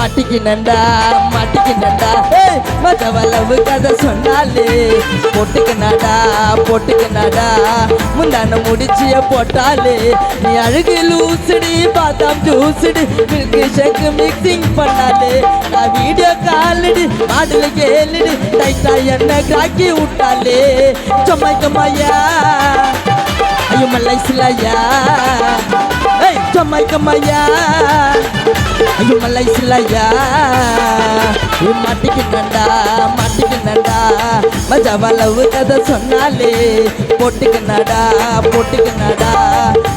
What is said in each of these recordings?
மாட்டிக்கினண்டா மாட்டிக்கினண்டா மதவளவு கதை சொன்னாலே போட்டுக்கினாடா முந்தான முடிச்சிய போட்டாலே நீ அழகு லூசுடி பாதாம் ஜூசுடி மில்க் ஷேக் மிக்சிங் பண்ணாலே நான் வீடியோ காலடி மாடல கேளுடி டைட்டா என்ன கிராக்கி விட்டாலே சொம்மைக்கம்மையா ஐயோ மல்லைசிலையா ஏய் சொம்மைக்கம்மையா ஐயோ மல்லைசிலையா மாட்டிக்கினண்டா மஜாவளவு கதை சொன்னாலே போட்டுக்கினாடா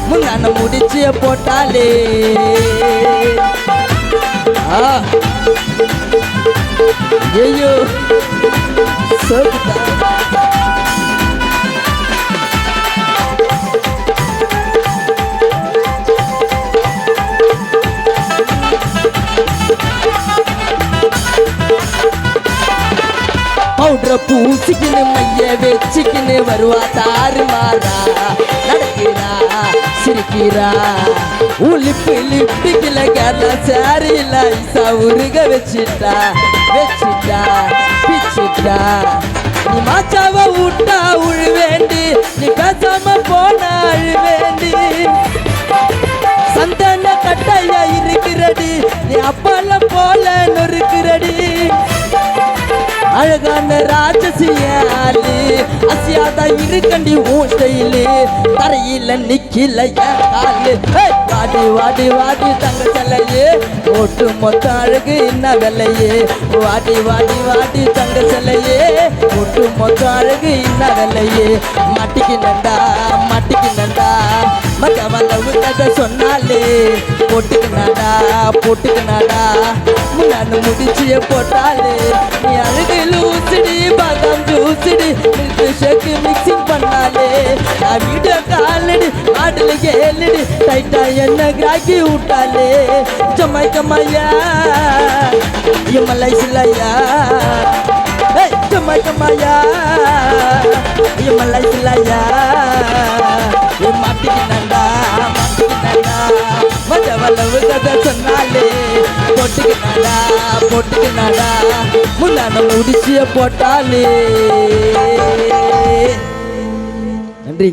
முன்னான முடிச்சிய போட்டாலே ஐயோ பவுடரை பூசிக்கின்னு மைய வச்சுக்கின்னு வருவா தாறுமாறா நடக்கிறா சிரிக்கிறா உளிப்பு லிப்டிக்கில கேரளா சாரியில ஐசா உருக வச்சிட்டா பிச்சிட்டா நீ மாச்சாவ விட்டா உழுவேண்டி நீ பேசாம போனா அழுவேண்டி சந்தான கட்டையா இருக்கிறடி நீ அப்பால போல நொறுக்கிறடி அழகான ராட்சசியாலு அசியாதா இருக்கண்டி உன் ஸ்டைலு தரையில நிக்கல என் காலு வாடி தங்க செல்லையே ஒட்டு மொத்த அழகு என்ன வெள்ளையே வாடி தங்க செல்லையே ஒட்டு மொத்த அழகு என்ன வெள்ளையே மாட்டிக்கினண்டா மகவளவு கதை சொன்னாலே போட்டுக்கினாடா முன்னாடி முடிச்சிய போட்டாலே நீ அழகு லூசுடி பாதாம் ஜூசுடி மில்க் ஷேக் மிக்சிங் பண்ணாலே நான் வீடியோ காலடி மாடல கேளுடி டைட்டா என்ன கிராக்கி விட்டாலே ஜமைக்கம்மையா மலைசிலையா ஜமைக்கம்மையா மலைசிலையா மாட்டிக்கினண்டா மஜாவளவு கதை சொன்னாலே போட்டுக்கினாடா முன்னான முடிச்சிய போட்டாலே நன்றி.